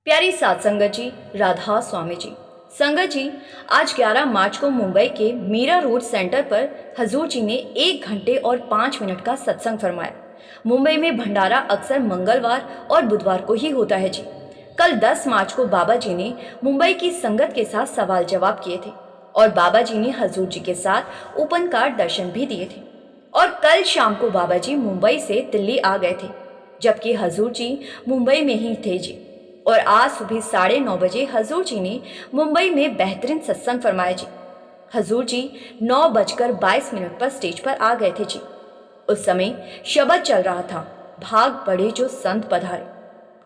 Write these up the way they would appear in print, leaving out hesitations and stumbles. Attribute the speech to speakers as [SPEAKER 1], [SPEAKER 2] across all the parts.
[SPEAKER 1] प्यारी साथ संगत जी, राधा स्वामी जी। संगत जी, आज 11 मार्च को मुंबई के मीरा रोड सेंटर पर हजूर जी ने 1 घंटे और 5 मिनट का सत्संग फरमाया। मुंबई में भंडारा अक्सर मंगलवार और बुधवार को ही होता है जी। कल 10 मार्च को बाबा जी ने मुंबई की संगत के साथ सवाल जवाब किए थे और बाबा जी ने हजूर जी के साथ ओपन कार दर्शन भी दिए थे। और कल शाम को बाबा जी मुंबई से दिल्ली आ गए थे, जबकि हजूर जी मुंबई में ही थे जी। और आज सुबह 9:30 बजे हजूर जी ने मुंबई में बेहतरीन सत्संग फरमाया जी। हजूर जी 9:22 पर स्टेज पर आ गए थे जी। उस समय शबद चल रहा था, भाग पड़े जो संत पधारे।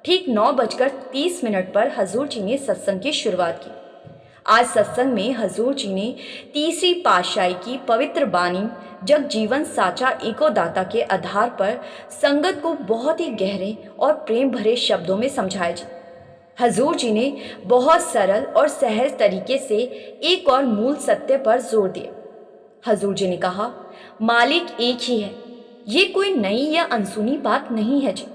[SPEAKER 1] ठीक 9:30 पर हजूर जी ने सत्संग की शुरुआत की। आज सत्संग में हजूर जी ने तीसरी पातशाही की पवित्र बानी जग जीवन साचा एकोदाता के आधार पर संगत को बहुत ही गहरे और प्रेम भरे शब्दों में समझाया जी। हजूर जी ने बहुत सरल और सहज तरीके से एक और मूल सत्य पर जोर दिया। हजूर जी ने कहा, मालिक एक ही है। ये कोई नई या अनसुनी बात नहीं है जी।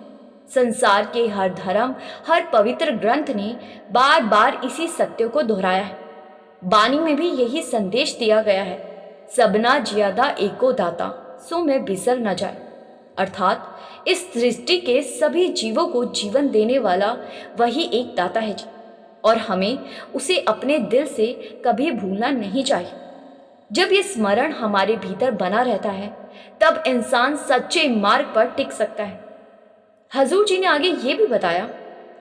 [SPEAKER 1] संसार के हर धर्म, हर पवित्र ग्रंथ ने बार बार इसी सत्य को दोहराया है। बानी में भी यही संदेश दिया गया है, सबना ज्यादा एको दाता सो मैं बिसर न जाए। अर्थात इस सृष्टि के सभी जीवों को जीवन देने वाला वही एक दाता है जी, और हमें उसे अपने दिल से कभी भूलना नहीं चाहिए। जब ये स्मरण हमारे भीतर बना रहता है, तब इंसान सच्चे मार्ग पर टिक सकता है। हजूर जी ने आगे ये भी बताया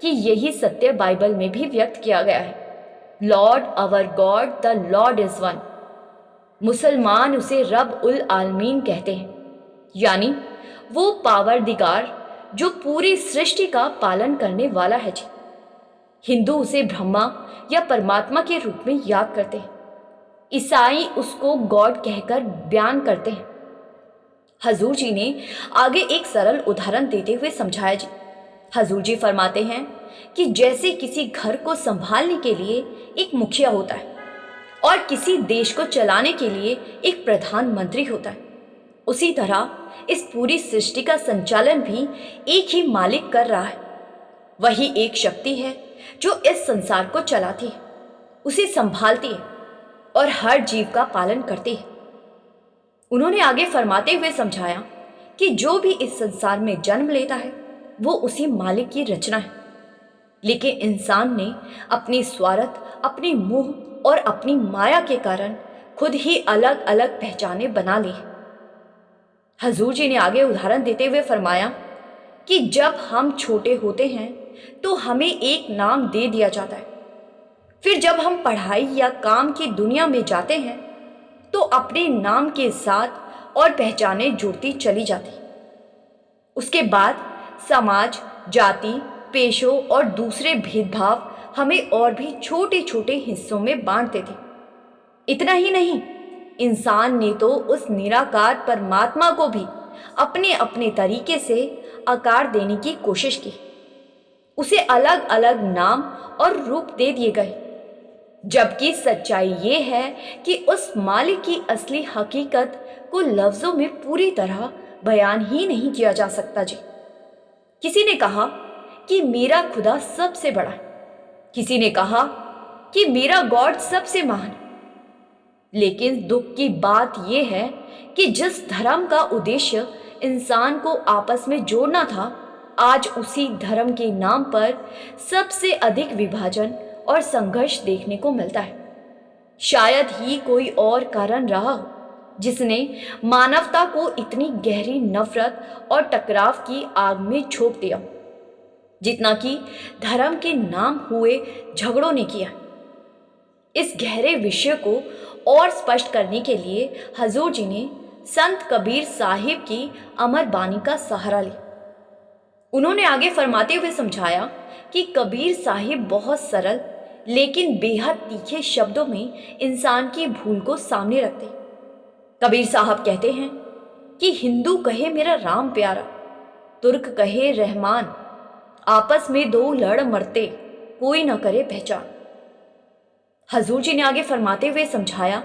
[SPEAKER 1] कि यही सत्य बाइबल में भी व्यक्त किया गया है, Lord our God the Lord is one. मुसलमान उसे रब उल आलमीन कहते हैं, यानी वो पावरदिगार जो पूरी सृष्टि का पालन करने वाला है जी। हिंदू उसे ब्रह्मा या परमात्मा के रूप में याद करते हैं। ईसाई उसको गॉड कहकर बयान करते हैं। हजूर जी ने आगे एक सरल उदाहरण देते हुए समझाया जी। हजूर जी फरमाते हैं कि जैसे किसी घर को संभालने के लिए एक मुखिया होता है और किसी देश को चलाने के लिए एक प्रधानमंत्री होता है, उसी तरह इस पूरी सृष्टि का संचालन भी एक ही मालिक कर रहा है। वही एक शक्ति है जो इस संसार को चलाती है, उसे संभालती है और हर जीव का पालन करती है। उन्होंने आगे फरमाते हुए समझाया कि जो भी इस संसार में जन्म लेता है वो उसी मालिक की रचना है, लेकिन इंसान ने अपनी स्वार्थ, अपने मोह और अपनी माया के कारण खुद ही अलग अलग पहचाने बना ली। हजूर जी ने आगे उदाहरण देते हुए फरमाया कि जब हम छोटे होते हैं तो हमें एक नाम दे दिया जाता है, फिर जब हम पढ़ाई या काम की दुनिया में जाते हैं तो अपने नाम के साथ और पहचाने जुड़ती चली जाती। उसके बाद समाज, जाति, पेशों और दूसरे भेदभाव हमें और भी छोटे छोटे हिस्सों में बांटते थे। इतना ही नहीं, इंसान ने तो उस निराकार परमात्मा को भी अपने अपने तरीके से आकार देने की कोशिश की। उसे अलग अलग नाम और रूप दे दिए गए, जबकि सच्चाई ये है कि उस मालिक की असली हकीकत को लफ्जों में पूरी तरह बयान ही नहीं किया जा सकता जी। किसी ने कहा कि मेरा खुदा सबसे बड़ा है, किसी ने कहा कि मेरा गॉड सबसे महान है। लेकिन दुख की बात यह है कि जिस धर्म का उद्देश्य इंसान को आपस में जोड़ना था, आज उसी धर्म के नाम पर सबसे अधिक विभाजन और संघर्ष देखने को मिलता है। शायद ही कोई और कारण रहा हो जिसने मानवता को इतनी गहरी नफरत और टकराव की आग में झोंक दिया, जितना कि धर्म के नाम हुए झगड़ों ने किया। इस गहरे विषय को और स्पष्ट करने के लिए हजूर जी ने संत कबीर साहिब की अमर बानी का सहारा लिया। उन्होंने आगे फरमाते हुए समझाया कि कबीर साहिब बहुत सरल लेकिन बेहद तीखे शब्दों में इंसान की भूल को सामने रखते। कबीर साहब कहते हैं कि हिंदू कहे मेरा राम प्यारा, तुर्क कहे रहमान, आपस में दो लड़ मरते, कोई न करे पहचान। हजूर जी ने आगे फरमाते हुए समझाया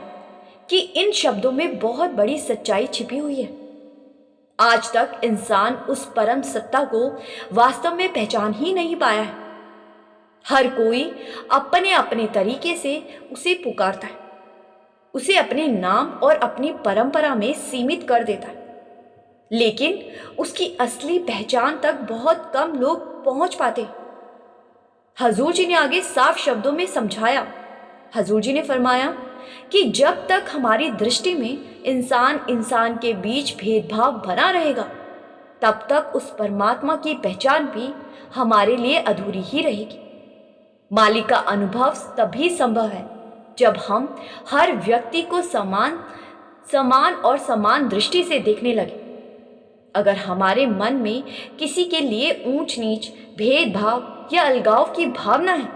[SPEAKER 1] कि इन शब्दों में बहुत बड़ी सच्चाई छिपी हुई है। आज तक इंसान उस परम सत्ता को वास्तव में पहचान ही नहीं पाया है। हर कोई अपने अपने तरीके से उसे पुकारता है, उसे अपने नाम और अपनी परंपरा में सीमित कर देता है, लेकिन उसकी असली पहचान तक बहुत कम लोग पहुंच पाते हैं। हजूर जी ने आगे साफ शब्दों में समझाया। हजूर जी ने फरमाया कि जब तक हमारी दृष्टि में इंसान इंसान के बीच भेदभाव बना रहेगा, तब तक उस परमात्मा की पहचान भी हमारे लिए अधूरी ही रहेगी। मालिक का अनुभव तभी संभव है जब हम हर व्यक्ति को समान समान और समान दृष्टि से देखने लगे। अगर हमारे मन में किसी के लिए ऊंच नीच, भेदभाव या अलगाव की भावना है,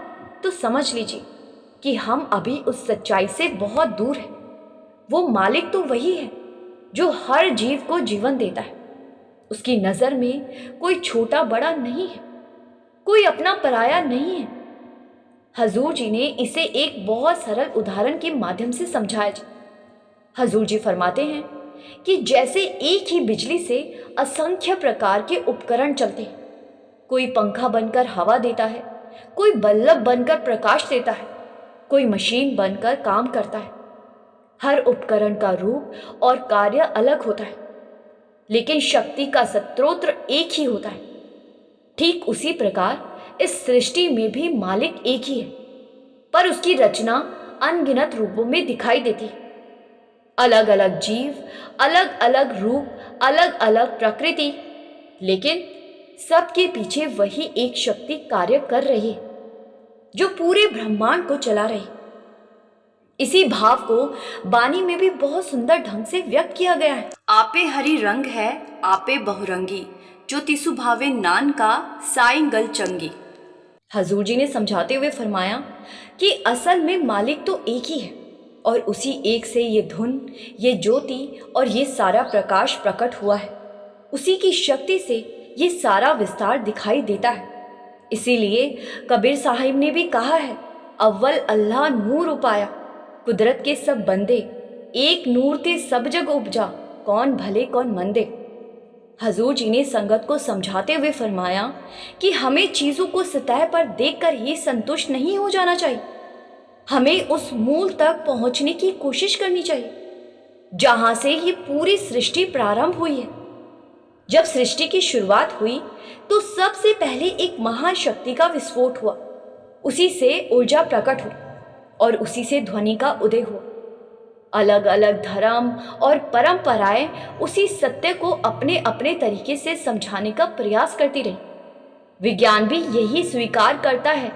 [SPEAKER 1] तो समझ लीजिए कि हम अभी उस सच्चाई से बहुत दूर हैं। वो मालिक तो वही है जो हर जीव को जीवन देता है। उसकी नज़र में कोई छोटा बड़ा नहीं है, कोई अपना पराया नहीं है। हजूर जी ने इसे एक बहुत सरल उदाहरण के माध्यम से समझाया। हजूर जी फरमाते हैं कि जैसे एक ही बिजली से असंख्य प्रकार के उपकरण चलते हैं। कोई पंखा बनकर हवा देता है, कोई बल्ब बनकर प्रकाश देता है, कोई मशीन बनकर काम करता है। हर उपकरण का रूप और कार्य अलग होता है, लेकिन शक्ति का स्रोत एक ही होता है। ठीक उसी प्रकार इस सृष्टि में भी मालिक एक ही है, पर उसकी रचना अनगिनत रूपों में दिखाई देती है। अलग अलग जीव, अलग अलग रूप, अलग अलग प्रकृति, लेकिन सबके पीछे वही एक शक्ति कार्य कर रही है जो पूरे ब्रह्मांड को चला रही। इसी भाव को बानी में भी बहुत सुंदर ढंग से व्यक्त किया गया है। आपे हरि रंग है आपे बहुरंगी, जो तिसु भावे नान का साई गल चंगी। हजूर जी ने समझाते हुए फरमाया कि असल में मालिक तो एक ही है और उसी एक से ये धुन, ये ज्योति और ये सारा प्रकाश प्रकट हुआ है। उसी की शक्ति से ये सारा विस्तार दिखाई देता है। इसीलिए कबीर साहिब ने भी कहा है, अव्वल अल्लाह नूर उपाया, कुदरत के सब बंदे, एक नूर ते सब जग उपजा, कौन भले कौन मंदे। हजूर जी ने संगत को समझाते हुए फरमाया कि हमें चीज़ों को सतह पर देखकर ही संतुष्ट नहीं हो जाना चाहिए। हमें उस मूल तक पहुंचने की कोशिश करनी चाहिए जहां से ये पूरी सृष्टि प्रारंभ हुई है। जब सृष्टि की शुरुआत हुई तो सबसे पहले एक महान शक्ति का विस्फोट हुआ, उसी से ऊर्जा प्रकट हुई और उसी से ध्वनि का उदय हुआ। अलग अलग धर्म और परंपराएं उसी सत्य को अपने अपने तरीके से समझाने का प्रयास करती रही। विज्ञान भी यही स्वीकार करता है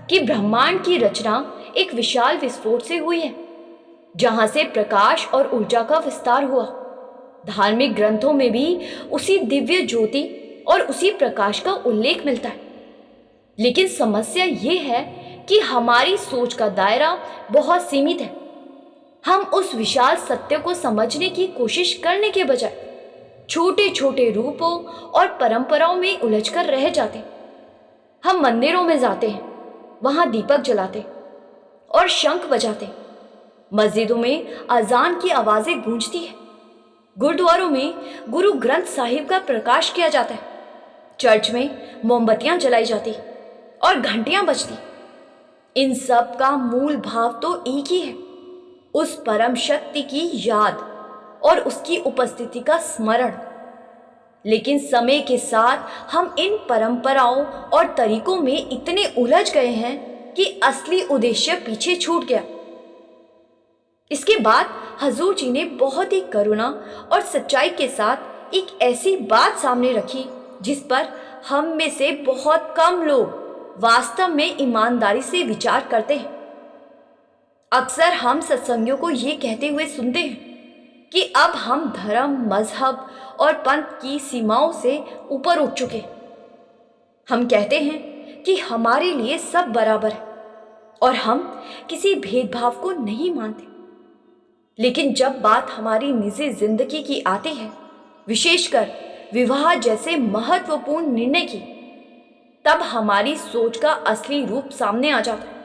[SPEAKER 1] कि ब्रह्मांड की रचना एक विशाल विस्फोट से हुई है, जहां से प्रकाश और ऊर्जा का विस्तार हुआ। धार्मिक ग्रंथों में भी उसी दिव्य ज्योति और उसी प्रकाश का उल्लेख मिलता है। लेकिन समस्या ये है कि हमारी सोच का दायरा बहुत सीमित है। हम उस विशाल सत्य को समझने की कोशिश करने के बजाय छोटे छोटे रूपों और परंपराओं में उलझकर रह जाते हैं। हम मंदिरों में जाते हैं, वहां दीपक जलाते और शंख बजाते। मस्जिदों में अजान की आवाजें गूंजती है, गुरुद्वारों में गुरु ग्रंथ साहिब का प्रकाश किया जाता है, चर्च में मोमबत्तियां जलाई जाती और घंटियां बजती। इन सब का मूल भाव तो एक ही है, उस परम शक्ति की याद और उसकी उपस्थिति का स्मरण। लेकिन समय के साथ हम इन परंपराओं और तरीकों में इतने उलझ गए हैं कि असली उद्देश्य पीछे छूट गया। इसके बाद हजूर जी ने बहुत ही करुणा और सच्चाई के साथ एक ऐसी बात सामने रखी जिस पर हम में से बहुत कम लोग वास्तव में ईमानदारी से विचार करते हैं। अक्सर हम सत्संगियों को ये कहते हुए सुनते हैं कि अब हम धर्म, मजहब और पंथ की सीमाओं से ऊपर उठ चुके हैं। हम कहते हैं कि हमारे लिए सब बराबर है और हम किसी भेदभाव को नहीं मानते। लेकिन जब बात हमारी निजी जिंदगी की आती है, विशेषकर विवाह जैसे महत्वपूर्ण निर्णय की, तब हमारी सोच का असली रूप सामने आ जाता है।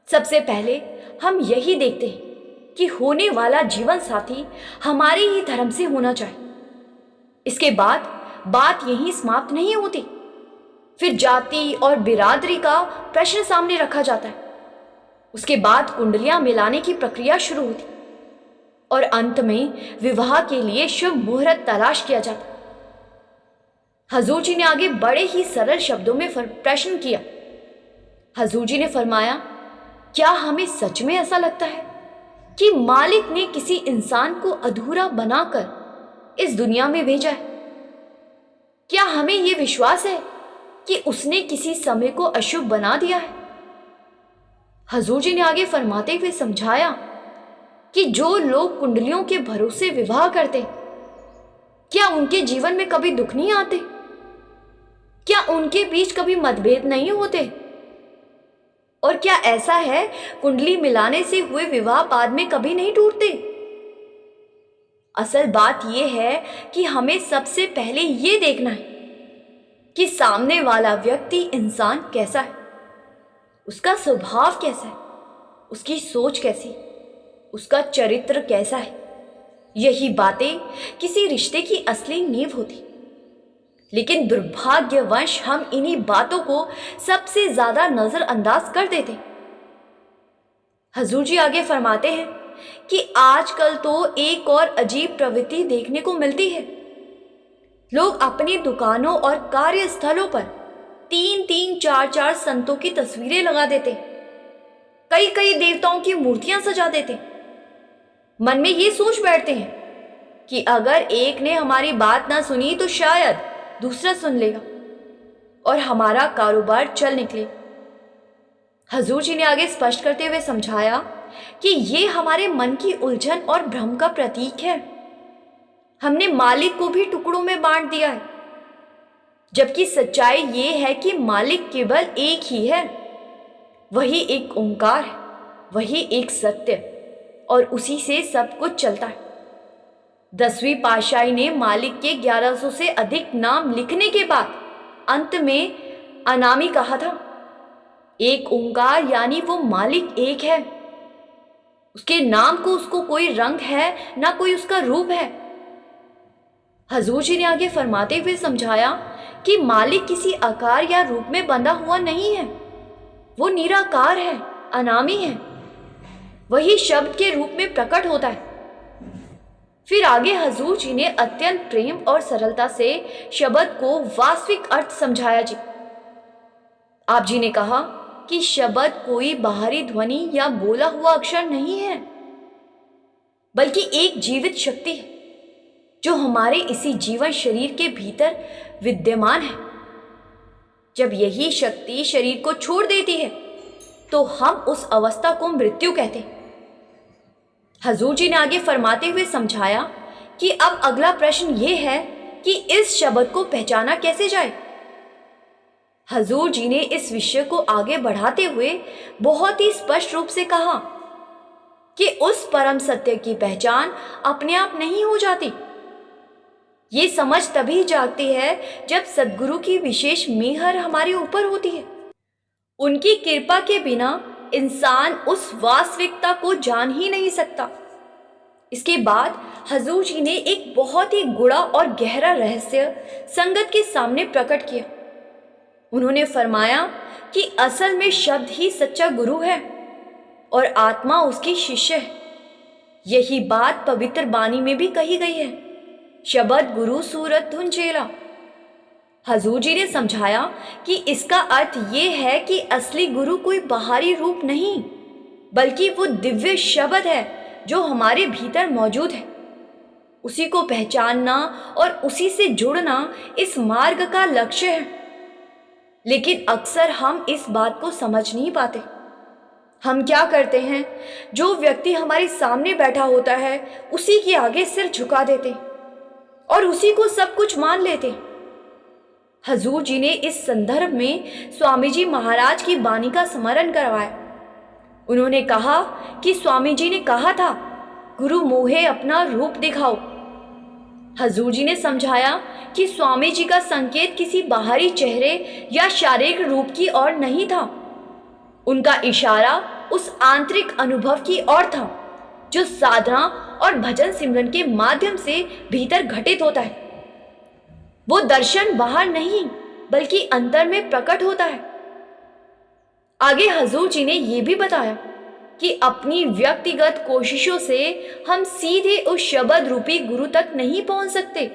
[SPEAKER 1] सबसे पहले हम यही देखते हैं कि होने वाला जीवन साथी हमारे ही धर्म से होना चाहिए। इसके बाद बात यहीं समाप्त नहीं होती। फिर जाति और बिरादरी का प्रश्न सामने रखा जाता है। उसके बाद कुंडलियां मिलाने की प्रक्रिया शुरू होती और अंत में विवाह के लिए शुभ मुहूर्त तलाश किया जाता। हजूर जी ने आगे बड़े ही सरल शब्दों में प्रश्न किया। हजूर जी ने फरमाया, क्या हमें सच में ऐसा लगता है कि मालिक ने किसी इंसान को अधूरा बनाकर इस दुनिया में भेजा है? क्या हमें यह विश्वास है कि उसने किसी समय को अशुभ बना दिया है? हजूर जी ने आगे फरमाते हुए समझाया कि जो लोग कुंडलियों के भरोसे विवाह करते, क्या उनके जीवन में कभी दुख नहीं आते? क्या उनके बीच कभी मतभेद नहीं होते? और क्या ऐसा है कुंडली मिलाने से हुए विवाह बाद में कभी नहीं टूटते? असल बात यह है कि हमें सबसे पहले यह देखना है कि सामने वाला व्यक्ति इंसान कैसा है, उसका स्वभाव कैसा है, उसकी सोच कैसी, उसका चरित्र कैसा है। यही बातें किसी रिश्ते की असली नींव होती। लेकिन दुर्भाग्यवश हम इन्हीं बातों को सबसे ज्यादा नजरअंदाज कर देते। हजूर जी आगे फरमाते हैं कि आजकल तो एक और अजीब प्रवृत्ति देखने को मिलती है। लोग अपनी दुकानों और कार्यस्थलों पर 3-3, 4-4 संतों की तस्वीरें लगा देते, कई कई देवताओं की मूर्तियां सजा देते। मन में ये सोच बैठते हैं कि अगर एक ने हमारी बात ना सुनी तो शायद दूसरा सुन लेगा और हमारा कारोबार चल निकले। हजूर जी ने आगे स्पष्ट करते हुए समझाया कि ये हमारे मन की उलझन और भ्रम का प्रतीक है। हमने मालिक को भी टुकड़ों में बांट दिया है, जबकि सच्चाई ये है कि मालिक केवल एक ही है। वही एक ओंकार है, वही एक सत्य, और उसी से सब कुछ चलता है। 10वीं पातशाही ने मालिक के 1100 से अधिक नाम लिखने के बाद अंत में अनामी कहा था। एक ओंकार यानी वो मालिक एक है। उसके नाम को उसको कोई रंग है ना कोई उसका रूप है। हजूर जी ने आगे फरमाते हुए समझाया कि मालिक किसी आकार या रूप में बंधा हुआ नहीं है, वो निराकार है, अनामी है, वही शब्द के रूप में प्रकट होता है। फिर आगे हजूर जी ने अत्यंत प्रेम और सरलता से शब्द को वास्तविक अर्थ समझाया जी। आप जी ने कहा कि शब्द कोई बाहरी ध्वनि या बोला हुआ अक्षर नहीं है, बल्कि एक जीवित शक्ति है जो हमारे इसी जीवन शरीर के भीतर विद्यमान है। जब यही शक्ति शरीर को छोड़ देती है तो हम उस अवस्था को मृत्यु कहते हैं। हजूर जी ने आगे फरमाते हुए समझाया कि अब अगला प्रश्न ये है कि इस शब्द को पहचाना कैसे जाए। हजूर जी ने इस विषय को आगे बढ़ाते हुए बहुत ही स्पष्ट रूप से कहा कि उस परम सत्य की पहचान अपने आप नहीं हो जाती। ये समझ तभी जागती है जब सद्गुरु की विशेष मेहर हमारे ऊपर होती है। उनकी कृपा के बिना इंसान उस वास्तविकता को जान ही नहीं सकता। इसके बाद हजूर जी ने एक बहुत ही गूढ़ा और गहरा रहस्य संगत के सामने प्रकट किया। उन्होंने फरमाया कि असल में शब्द ही सच्चा गुरु है और आत्मा उसकी शिष्य है। यही बात पवित्र बानी में भी कही गई है, शब्द गुरु सूरत धुन चेला। हजूर जी ने समझाया कि इसका अर्थ ये है कि असली गुरु कोई बाहरी रूप नहीं, बल्कि वो दिव्य शब्द है जो हमारे भीतर मौजूद है। उसी को पहचानना और उसी से जुड़ना इस मार्ग का लक्ष्य है। लेकिन अक्सर हम इस बात को समझ नहीं पाते। हम क्या करते हैं, जो व्यक्ति हमारे सामने बैठा होता है उसी के आगे सिर झुका देते और उसी को सब कुछ मान लेते। हजूर जी ने इस संदर्भ में स्वामी जी महाराज की बानी का स्मरण करवाया। उन्होंने कहा कि स्वामी जी ने कहा था, गुरु मोहे अपना रूप दिखाओ। हजूर जी ने समझाया कि स्वामी जी का संकेत किसी बाहरी चेहरे या शारीरिक रूप की ओर नहीं था। उनका इशारा उस आंतरिक अनुभव की ओर था जो साधना और भजन सिमरन के माध्यम से भीतर घटित होता है। वो दर्शन बाहर नहीं बल्कि अंतर में प्रकट होता है। आगे हजूर जी ने यह भी बताया कि अपनी व्यक्तिगत कोशिशों से हम सीधे उस शब्द रूपी गुरु तक नहीं पहुंच सकते।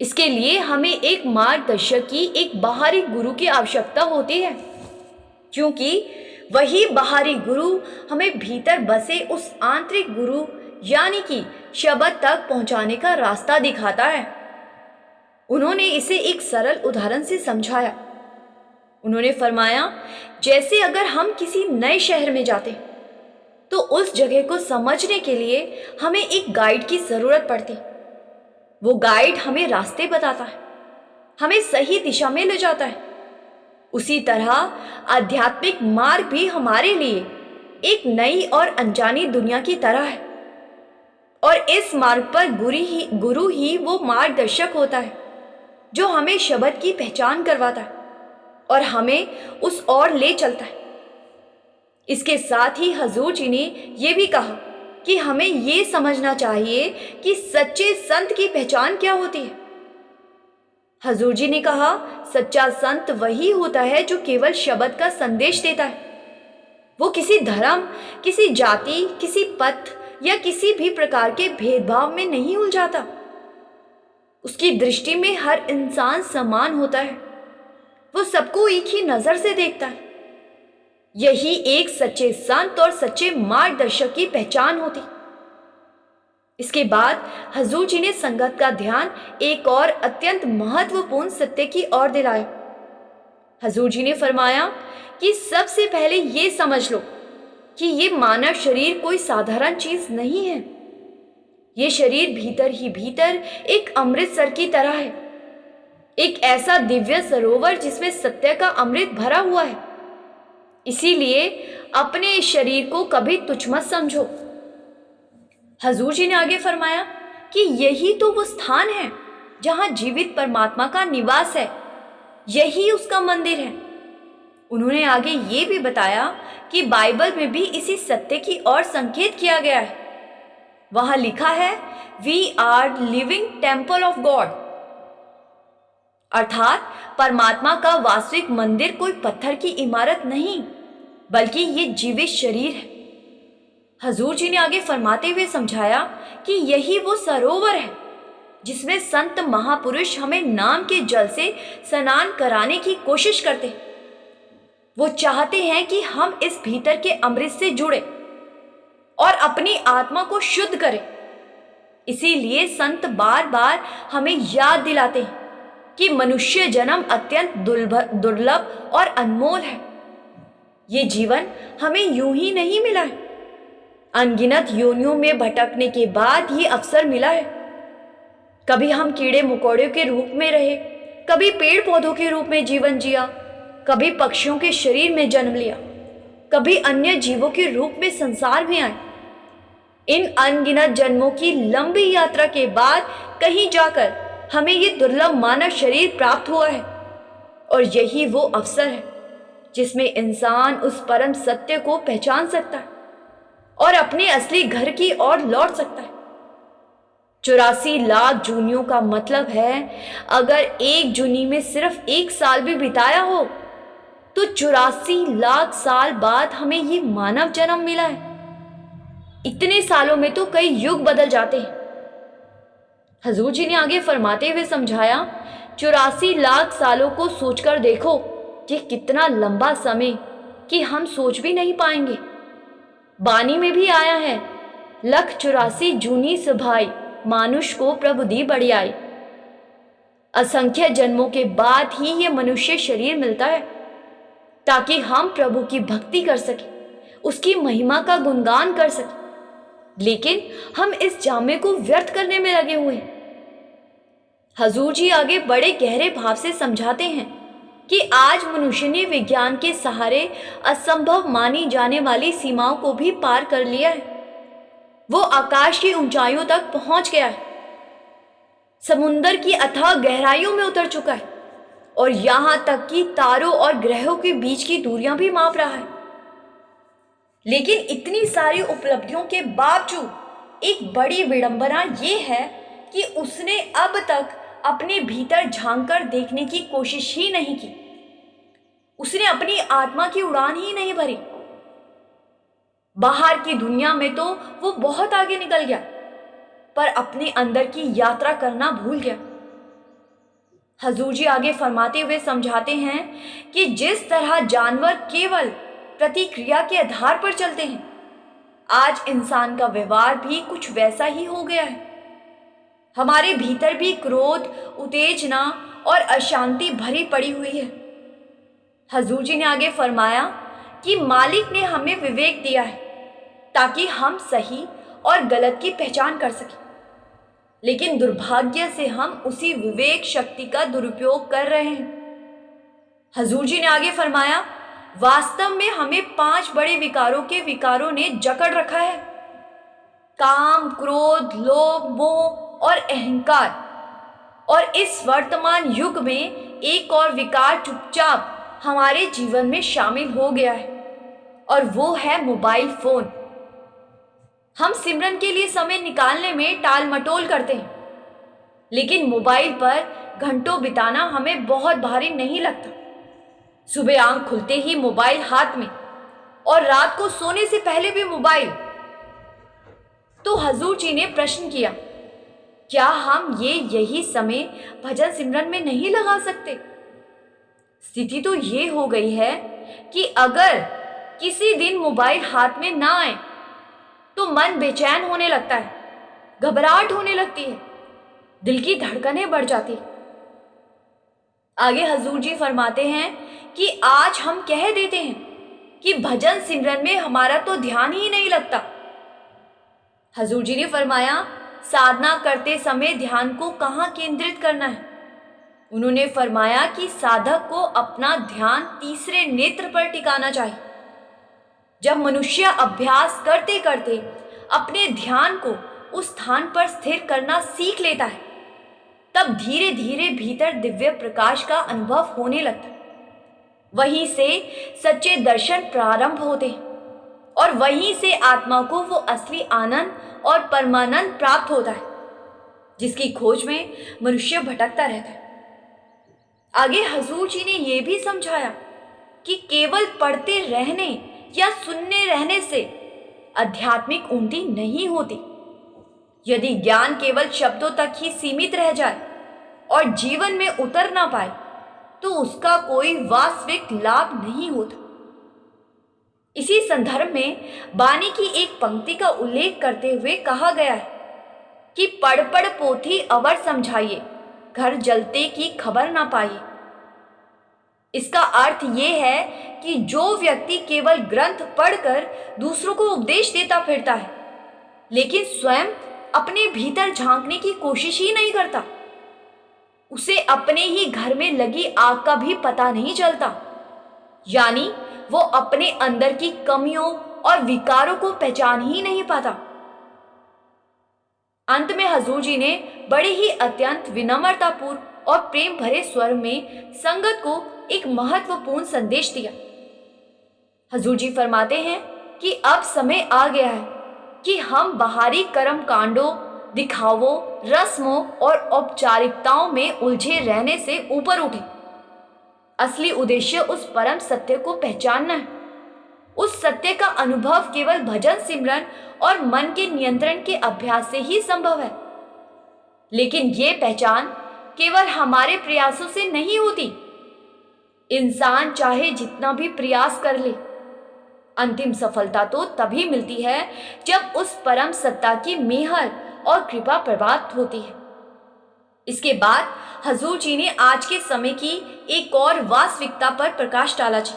[SPEAKER 1] इसके लिए हमें एक मार्गदर्शक की, एक बाहरी गुरु की आवश्यकता होती है, क्योंकि वही बाहरी गुरु हमें भीतर बसे उस आंतरिक गुरु यानी कि शब्द तक पहुंचाने का रास्ता दिखाता है। उन्होंने इसे एक सरल उदाहरण से समझाया। उन्होंने फरमाया, जैसे अगर हम किसी नए शहर में जाते तो उस जगह को समझने के लिए हमें एक गाइड की जरूरत पड़ती। वो गाइड हमें रास्ते बताता है, हमें सही दिशा में ले जाता है। उसी तरह आध्यात्मिक मार्ग भी हमारे लिए एक नई और अनजानी दुनिया की तरह है, और इस मार्ग पर गुरु ही वो मार्गदर्शक होता है जो हमें शब्द की पहचान करवाता है और हमें उस ओर ले चलता है। इसके साथ ही हजूर जी ने यह भी कहा कि हमें ये समझना चाहिए कि सच्चे संत की पहचान क्या होती है। हजूर जी ने कहा, सच्चा संत वही होता है जो केवल शब्द का संदेश देता है। वो किसी धर्म, किसी जाति, किसी पथ या किसी भी प्रकार के भेदभाव में नहीं उलझाता। उसकी दृष्टि में हर इंसान समान होता है। वो सबको एक ही नजर से देखता है। यही एक सच्चे संत और सच्चे मार्गदर्शक की पहचान होती। इसके बाद हजूर जी ने संगत का ध्यान एक और अत्यंत महत्वपूर्ण सत्य की ओर दिलाया। हजूर जी ने फरमाया कि सबसे पहले ये समझ लो कि ये मानव शरीर कोई साधारण चीज नहीं है। ये शरीर भीतर ही भीतर एक अमृतसर की तरह है, एक ऐसा दिव्य सरोवर जिसमें सत्य का अमृत भरा हुआ है। इसीलिए अपने इस शरीर को कभी तुच्छ मत समझो। हजूर जी ने आगे फरमाया कि यही तो वो स्थान है जहां जीवित परमात्मा का निवास है, यही उसका मंदिर है। उन्होंने आगे ये भी बताया कि बाइबल में भी इसी सत्य की ओर संकेत किया गया है। वहां लिखा है, we are living temple of God, अर्थात परमात्मा का वास्तविक मंदिर कोई पत्थर की इमारत नहीं, बल्कि ये जीवित शरीर है। हजूर जी ने आगे फरमाते हुए समझाया कि यही वो सरोवर है जिसमें संत महापुरुष हमें नाम के जल से स्नान कराने की कोशिश करते हैं। वो चाहते हैं कि हम इस भीतर के अमृत से जुड़े और अपनी आत्मा को शुद्ध करें। इसीलिए संत बार बार हमें याद दिलाते हैं कि मनुष्य जन्म अत्यंत दुर्लभ और अनमोल है। ये जीवन हमें यूं ही नहीं मिला है, अनगिनत योनियों में भटकने के बाद ये अवसर मिला है। कभी हम कीड़े मकोड़ों के रूप में रहे, कभी पेड़ पौधों के रूप में जीवन जिया, कभी पक्षियों के शरीर में जन्म लिया, कभी अन्य जीवों के रूप में संसार में आए। इन अनगिनत जन्मों की लंबी यात्रा के बाद कहीं जाकर हमें ये दुर्लभ मानव शरीर प्राप्त हुआ है, और यही वो अवसर है जिसमें इंसान उस परम सत्य को पहचान सकता है और अपने असली घर की ओर लौट सकता है। 84 लाख जूनियों का मतलब है, अगर एक जूनी में सिर्फ 1 साल भी बिताया हो तो 84 लाख साल बाद हमें ये मानव जन्म मिला है। इतने सालों में तो कई युग बदल जाते हैं। हजूर जी ने आगे फरमाते हुए समझाया, 84 लाख सालों को सोचकर देखो, ये कितना लंबा समय कि हम सोच भी नहीं पाएंगे। बानी में भी आया है, 184 जूनी सभाई मानुष को प्रभु दी बढ़ियाई। असंख्य जन्मों के बाद ही ये मनुष्य शरीर मिलता है ताकि हम प्रभु की भक्ति कर सके, उसकी महिमा का गुणगान कर सके। लेकिन हम इस जामे को व्यर्थ करने में लगे हुए हैं। हजूर जी आगे बड़े गहरे भाव से समझाते हैं कि आज मनुष्य ने विज्ञान के सहारे असंभव मानी जाने वाली सीमाओं को भी पार कर लिया है। वो आकाश की ऊंचाइयों तक पहुंच गया है, समुंदर की अथाह गहराइयों में उतर चुका है और यहां तक कि तारों और ग्रहों के बीच की दूरियां भी माप रहा है। लेकिन इतनी सारी उपलब्धियों के बावजूद एक बड़ी विडंबना ये है कि उसने अब तक अपने भीतर झांककर देखने की कोशिश ही नहीं की। उसने अपनी आत्मा की उड़ान ही नहीं भरी। बाहर की दुनिया में तो वो बहुत आगे निकल गया, पर अपने अंदर की यात्रा करना भूल गया। हजूर जी आगे फरमाते हुए समझाते हैं कि जिस तरह जानवर केवल प्रतिक्रिया के आधार पर चलते हैं, आज इंसान का व्यवहार भी कुछ वैसा ही हो गया है। हमारे भीतर भी क्रोध, उत्तेजना और अशांति भरी पड़ी हुई है। हजूर जी ने आगे फरमाया कि मालिक ने हमें विवेक दिया है ताकि हम सही और गलत की पहचान कर सकें, लेकिन दुर्भाग्य से हम उसी विवेक शक्ति का दुरुपयोग कर रहे हैं। हजूर जी ने आगे फरमाया, वास्तव में हमें 5 बड़े विकारों ने जकड़ रखा है: काम, क्रोध, लोभ, मोह और अहंकार। और इस वर्तमान युग में एक और विकार चुपचाप हमारे जीवन में शामिल हो गया है, और वो है मोबाइल फोन। हम सिमरन के लिए समय निकालने में टाल मटोल करते हैं, लेकिन मोबाइल पर घंटों बिताना हमें बहुत भारी नहीं लगता। सुबह आंख खुलते ही मोबाइल हाथ में, और रात को सोने से पहले भी मोबाइल। तो हजूर जी ने प्रश्न किया, क्या हम यही समय भजन सिमरन में नहीं लगा सकते? स्थिति तो ये हो गई है कि अगर किसी दिन मोबाइल हाथ में ना आए तो मन बेचैन होने लगता है, घबराहट होने लगती है, दिल की धड़कनें बढ़ जाती है। आगे हजूर जी फरमाते हैं कि आज हम कह देते हैं कि भजन सिमरन में हमारा तो ध्यान ही नहीं लगता। हजूर जी ने फरमाया, साधना करते समय ध्यान को कहाँ केंद्रित करना है? उन्होंने फरमाया कि साधक को अपना ध्यान तीसरे नेत्र पर टिकाना चाहिए। जब मनुष्य अभ्यास करते करते अपने ध्यान को उस स्थान पर स्थिर करना सीख लेता है, तब धीरे धीरे भीतर दिव्य प्रकाश का अनुभव होने लगता है। वहीं से सच्चे दर्शन प्रारंभ होते हैं, और वहीं से आत्मा को वो असली आनंद और परमानंद प्राप्त होता है, जिसकी खोज में मनुष्य भटकता रहता है। आगे हजूर जी ने यह भी समझाया कि केवल पढ़ते रहने या सुनने रहने से आध्यात्मिक उन्नति नहीं होती। यदि ज्ञान केवल शब्दों तक ही सीमित रह जाए और जीवन में उतर ना पाए, तो उसका कोई वास्तविक लाभ नहीं होता। इसी संदर्भ में बानी की एक पंक्ति का उल्लेख करते हुए कहा गया है कि पढ़ पढ़ पोथी अवर समझाइए, घर जलते की खबर ना पाइए। इसका अर्थ ये है कि जो व्यक्ति केवल ग्रंथ पढ़कर दूसरों को उपदेश देता फिरता है, लेकिन स्वयं अपने भीतर झांकने की कोशिश ही नहीं करता, उसे अपने ही घर में लगी आग का भी पता नहीं चलता। यानी वो अपने अंदर की कमियों और विकारों को पहचान ही नहीं पाता। अंत में हजूर जी ने बड़े ही अत्यंत विनम्रतापूर्ण और प्रेम भरे स्वर में संगत को एक महत्वपूर्ण संदेश दिया। हजूर जी फरमाते हैं कि अब समय आ गया है कि हम बाहरी कर्म कांडों, दिखावों, रस्मों और औपचारिकताओं में उलझे रहने से ऊपर उठे। असली उद्देश्य उस परम सत्य को पहचानना है। उस सत्य का अनुभव केवल भजन सिमरन और मन के नियंत्रण के अभ्यास से ही संभव है। लेकिन ये पहचान केवल हमारे प्रयासों से नहीं होती। इंसान चाहे जितना भी प्रयास कर ले, अंतिम सफलता तो तभी मिलती है जब उस परम सत्ता की मेहर और कृपा प्राप्त होती है। इसके बाद हजूर जी ने आज के समय की एक और वास्तविकता पर प्रकाश डाला जी।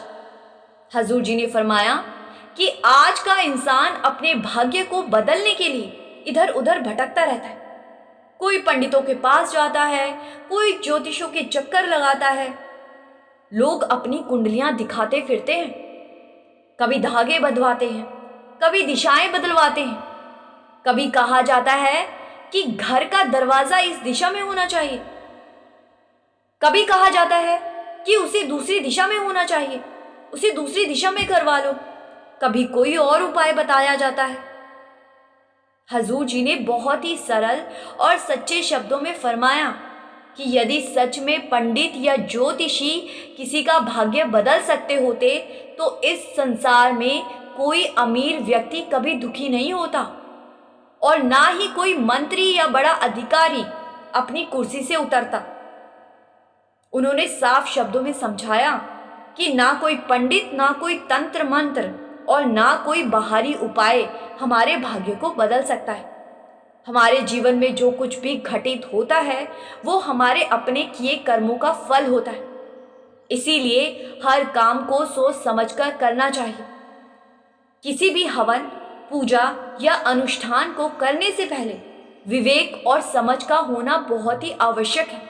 [SPEAKER 1] हजूर जी ने फरमाया कि आज का इंसान अपने भाग्य को बदलने के लिए इधर उधर भटकता रहता है। कोई पंडितों के पास जाता है, कोई ज्योतिषों के चक्कर लगाता है। लोग अपनी कुंडलियां दिखाते फिरते हैं, कभी धागे बंधवाते हैं, कभी दिशाएं बदलवाते हैं। कभी कहा जाता है कि घर का दरवाजा इस दिशा में होना चाहिए, कभी कहा जाता है कि उसे दूसरी दिशा में होना चाहिए, उसे दूसरी दिशा में करवा लो। कभी कोई और उपाय बताया जाता है। हजूर जी ने बहुत ही सरल और सच्चे शब्दों में फरमाया कि यदि सच में पंडित या ज्योतिषी किसी का भाग्य बदल सकते होते तो इस संसार में कोई अमीर व्यक्ति कभी दुखी नहीं होता और ना ही कोई मंत्री या बड़ा अधिकारी अपनी कुर्सी से उतरता। उन्होंने साफ शब्दों में समझाया कि ना कोई पंडित, ना कोई तंत्र मंत्र और ना कोई बाहरी उपाय हमारे भाग्य को बदल सकता है। हमारे जीवन में जो कुछ भी घटित होता है वो हमारे अपने किए कर्मों का फल होता है। इसीलिए हर काम को सोच समझकर करना चाहिए। किसी भी हवन, पूजा या अनुष्ठान को करने से पहले विवेक और समझ का होना बहुत ही आवश्यक है।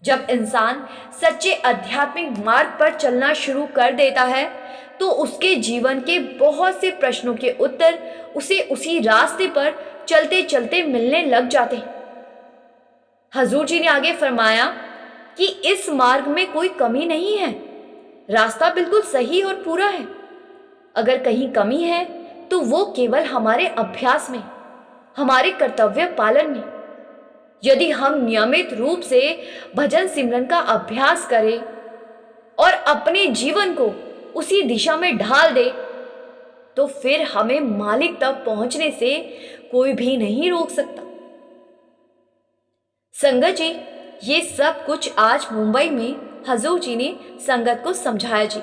[SPEAKER 1] जब इंसान सच्चे आध्यात्मिक मार्ग पर चलना शुरू कर देता है तो उसके जीवन के बहुत से प्रश्नों के उत्तर उसे उसी रास्ते पर चलते चलते मिलने लग जाते हैं। हजूर जी ने आगे फरमाया कि इस मार्ग में कोई कमी नहीं है, रास्ता बिल्कुल सही और पूरा है। अगर कहीं कमी है तो वो केवल हमारे अभ्यास में, हमारे कर्तव्य पालन में। यदि हम नियमित रूप से भजन सिमरन का अभ्यास करें और अपने जीवन को उसी दिशा में ढाल दे तो फिर हमें मालिक तक पहुंचने से कोई भी नहीं रोक सकता। संगत जी, ये सब कुछ आज मुंबई में हजूर जी ने संगत को समझाया जी।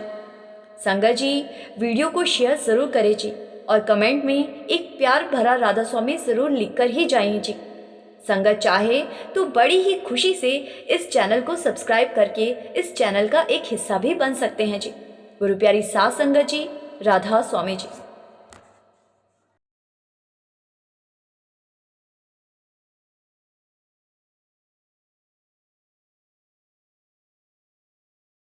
[SPEAKER 1] संगत जी, वीडियो को शेयर जरूर करें जी और कमेंट में एक प्यार भरा राधा स्वामी जरूर लिखकर ही जाइए जी। संगत चाहे तो बड़ी ही खुशी से इस चैनल को सब्सक्राइब करके इस चैनल का एक हिस्सा भी बन सकते हैं जी। गुरु प्यारी साथ संगत जी, राधा स्वामी जी।